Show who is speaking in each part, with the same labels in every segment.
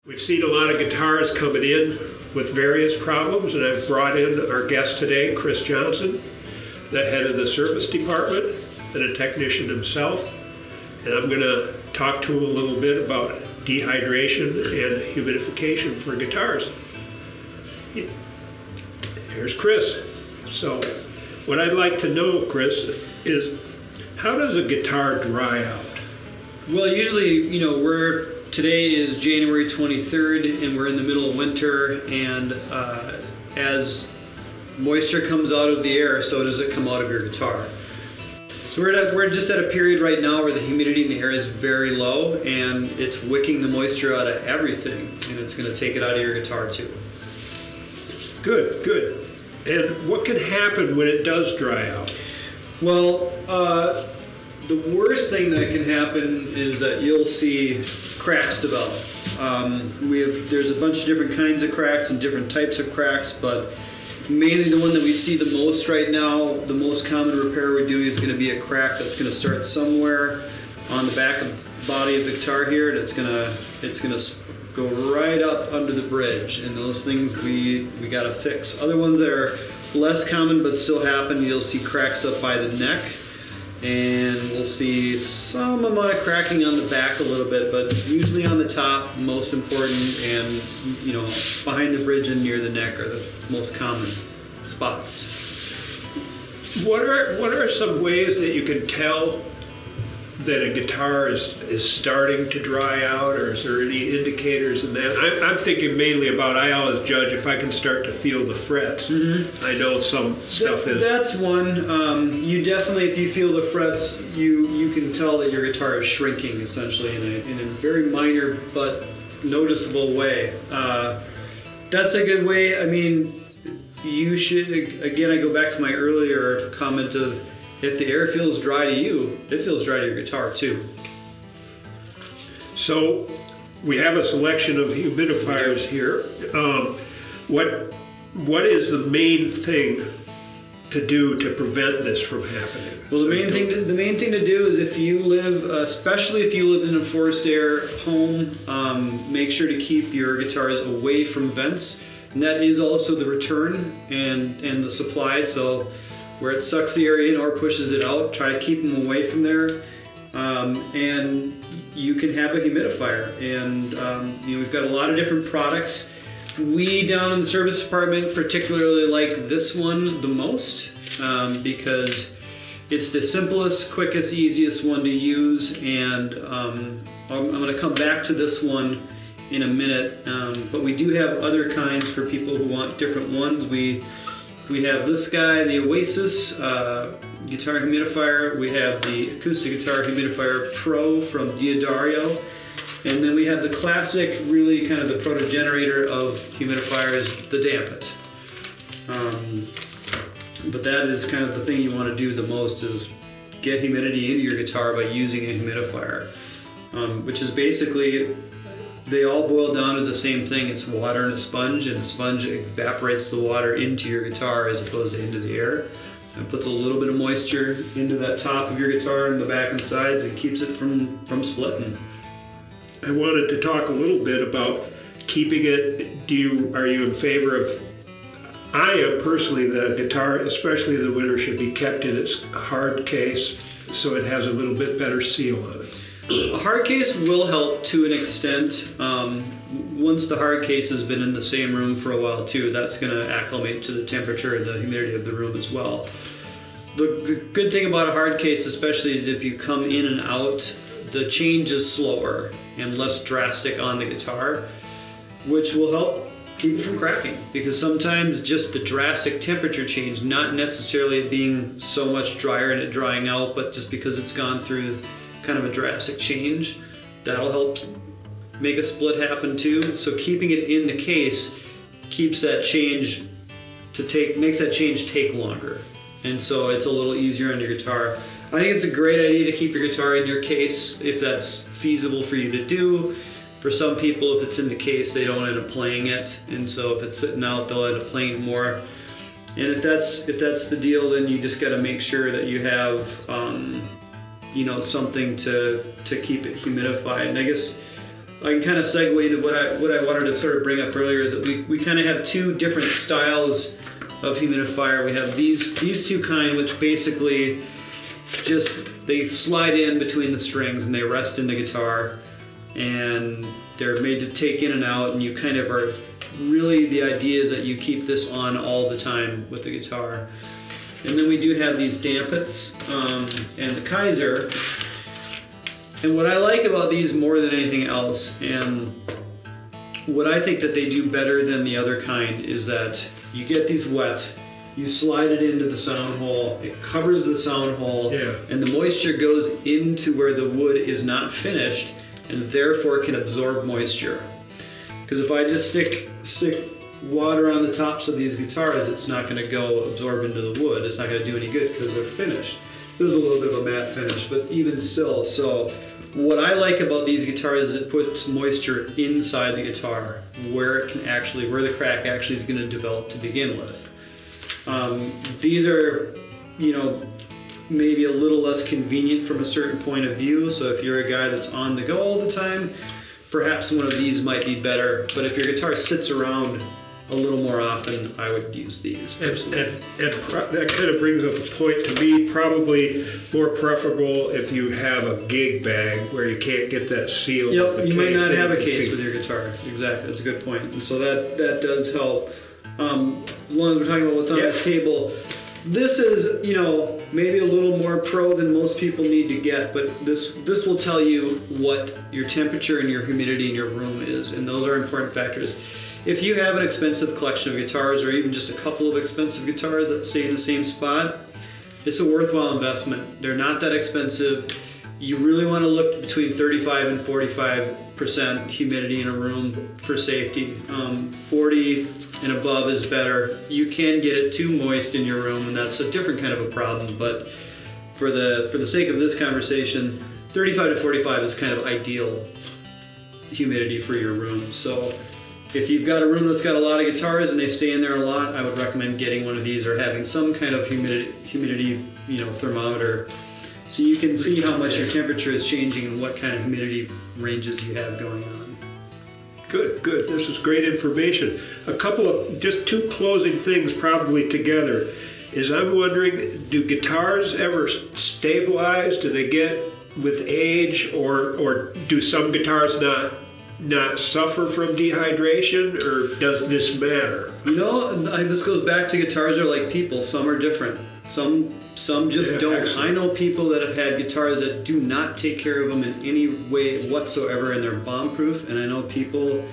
Speaker 1: We've seen a lot of guitars coming in with various problems, and I've brought in our guest today, Chris Johnson, the head of the service department and a technician himself. And I'm going to talk to him a little bit about dehydration and humidification for guitars. Here's Chris. So what I'd like to know, Chris, is how does a guitar dry out?
Speaker 2: Well, usually, today is January 23rd and we're in the middle of winter, and as moisture comes out of the air, so does it come out of your guitar. So we're just at a period right now where the humidity in the air is very low, and it's wicking the moisture out of everything, and it's going to take it out of your guitar too.
Speaker 1: Good, good. And what can happen when it does dry out?
Speaker 2: Well, the worst thing that can happen is that you'll see cracks develop. There's a bunch of different kinds of cracks and different types of cracks, but mainly the one that we see the most right now, the most common repair we're doing is going to be a crack that's going to start somewhere on the back of the body of the guitar here, and it's going to go right up under the bridge, and those things we got to fix. Other ones that are less common but still happen, you'll see cracks up by the neck, and we'll see some amount of cracking on the back a little bit, but usually on the top, most important, and behind the bridge and near the neck are the most common spots.
Speaker 1: What are some ways that you can tell that a guitar is starting to dry out, or is there any indicators in that? I'm thinking mainly about, I always judge if I can start to feel the frets. Mm-hmm. I know some stuff is...
Speaker 2: That's one. You definitely, if you feel the frets, you can tell that your guitar is shrinking, essentially, in a very minor but noticeable way. That's a good way. I mean, you should, again, I go back to my earlier comment of, if the air feels dry to you, it feels dry to your guitar too.
Speaker 1: So we have a selection of humidifiers here. What is the main thing to do to prevent this from happening?
Speaker 2: Well, the main thing to do is, if you live, especially if you live in a forced air home, make sure to keep your guitars away from vents. And that is also the return and the supply. So where it sucks the air in or pushes it out, try to keep them away from there. And you can have a humidifier. And we've got a lot of different products. We down in the service department particularly like this one the most, because it's the simplest, quickest, easiest one to use. And I'm going to come back to this one in a minute, but we do have other kinds for people who want different ones. We have this guy, the Oasis guitar humidifier. We have the Acoustic Guitar Humidifier Pro from Diodario. And then we have the classic, really kind of the proto-generator of humidifiers, the Dampit. But that is kind of the thing you want to do the most, is get humidity into your guitar by using a humidifier, which is basically, they all boil down to the same thing. It's water and a sponge, and the sponge evaporates the water into your guitar as opposed to into the air, and puts a little bit of moisture into that top of your guitar and the back and sides, and keeps it from splitting.
Speaker 1: I wanted to talk a little bit about keeping it. Are you in favor of, I am personally, the guitar, especially in the winter, should be kept in its hard case so it has a little bit better seal on it.
Speaker 2: A hard case will help to an extent. Once the hard case has been in the same room for a while too, that's going to acclimate to the temperature and the humidity of the room as well. The good thing about a hard case especially is if you come in and out, the change is slower and less drastic on the guitar, which will help keep it from cracking, because sometimes just the drastic temperature change, not necessarily it being so much drier and it drying out, but just because it's gone through kind of a drastic change, that'll help make a split happen too. So keeping it in the case keeps that change makes that change take longer, and so it's a little easier on your guitar. I think it's a great idea to keep your guitar in your case if that's feasible for you to do. For some people, if it's in the case, they don't end up playing it, and so if it's sitting out, they'll end up playing more. And if that's the deal, then you just got to make sure that you have something to keep it humidified. And I guess I can kind of segue into what I wanted to sort of bring up earlier is that we kind of have two different styles of humidifier. We have these two kind, which basically just they slide in between the strings and they rest in the guitar, and they're made to take in and out, and you kind of are really, the idea is that you keep this on all the time with the guitar. And then we do have these dampets and the Kaiser. And what I like about these more than anything else, and what I think that they do better than the other kind, is that you get these wet, you slide it into the sound hole, it covers the sound hole, and the moisture goes into where the wood is not finished, and therefore can absorb moisture. Because if I just stick water on the tops of these guitars, it's not going to go absorb into the wood. It's not going to do any good because they're finished. This is a little bit of a matte finish, but even still. So what I like about these guitars is it puts moisture inside the guitar where it can actually, where the crack actually is going to develop to begin with. These are, you know, maybe a little less convenient from a certain point of view. So if you're a guy that's on the go all the time, perhaps one of these might be better. But if your guitar sits around a little more often, I would use these.
Speaker 1: And that kind of brings up a point to me, probably more preferable if you have a gig bag where you can't get that seal.
Speaker 2: Yep, you might not have a case with your guitar. Exactly, that's a good point. And so that does help. One, we're talking about what's on this table. This is, you know, maybe a little more pro than most people need to get, but this will tell you what your temperature and your humidity in your room is, and those are important factors. If you have an expensive collection of guitars, or even just a couple of expensive guitars that stay in the same spot, it's a worthwhile investment. They're not that expensive. You really want to look between 35 and 45% humidity in a room for safety. 40 and above is better. You can get it too moist in your room, and that's a different kind of a problem, but for the sake of this conversation, 35 to 45 is kind of ideal humidity for your room. So if you've got a room that's got a lot of guitars and they stay in there a lot, I would recommend getting one of these or having some kind of humidity, you know, thermometer, so you can see how much your temperature is changing and what kind of humidity ranges you have going on.
Speaker 1: Good. This is great information. A couple of, just two closing things probably together, is I'm wondering, do guitars ever stabilize? Do they get with age, or do some guitars not suffer from dehydration, or does this matter?
Speaker 2: You know, this goes back to guitars are like people. Some are different. Some just don't. Excellent. I know people that have had guitars that do not take care of them in any way whatsoever, and they're bomb-proof. And I know people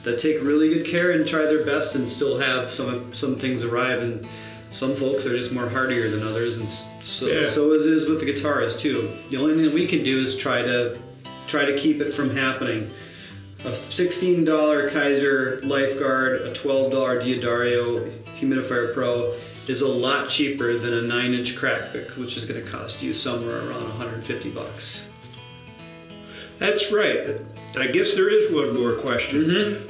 Speaker 2: that take really good care and try their best and still have some things arrive. And some folks are just more hardier than others, and so as it is with the guitars too. The only thing that we can do is try to keep it from happening. A $16 Kaiser LifeGuard, a $12 Diodario Humidifier Pro is a lot cheaper than a 9-inch crack fix, which is going to cost you somewhere around $150.
Speaker 1: That's right. I guess there is one more question. Mm-hmm.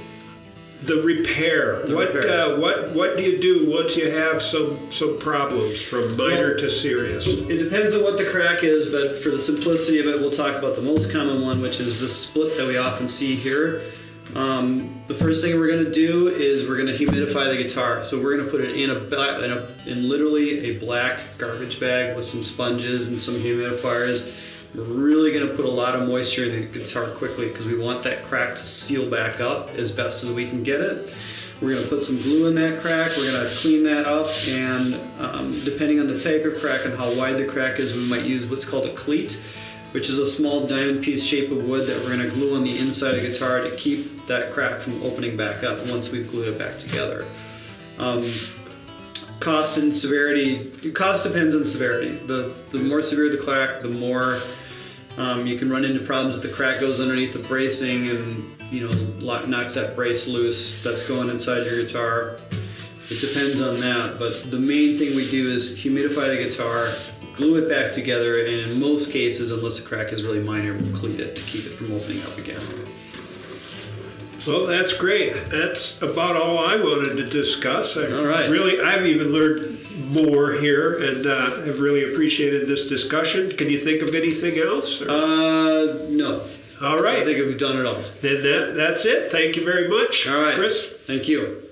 Speaker 1: The repair. What do you do once you have some problems from minor to serious?
Speaker 2: It depends on what the crack is, but for the simplicity of it, we'll talk about the most common one, which is the split that we often see here. The first thing we're going to do is we're going to humidify the guitar. So we're going to put it in literally a black garbage bag with some sponges and some humidifiers. We're really going to put a lot of moisture in the guitar quickly because we want that crack to seal back up as best as we can get it. We're going to put some glue in that crack. We're going to clean that up, and depending on the type of crack and how wide the crack is, we might use what's called a cleat, which is a small diamond piece shape of wood that we're going to glue on the inside of the guitar to keep that crack from opening back up once we've glued it back together. Cost and severity. Cost depends on severity. The more severe the crack, the more you can run into problems if the crack goes underneath the bracing and knocks that brace loose that's going inside your guitar. It depends on that, but the main thing we do is humidify the guitar, glue it back together, and in most cases, unless the crack is really minor, we'll cleat it to keep it from opening up again.
Speaker 1: Well, that's great. That's about all I wanted to discuss.
Speaker 2: All right.
Speaker 1: I've even learned more here, and have really appreciated this discussion. Can you think of anything else?
Speaker 2: No.
Speaker 1: All
Speaker 2: I
Speaker 1: right.
Speaker 2: think we've done it all.
Speaker 1: Then that's it. Thank you very much,
Speaker 2: All right.
Speaker 1: Chris.
Speaker 2: Thank you.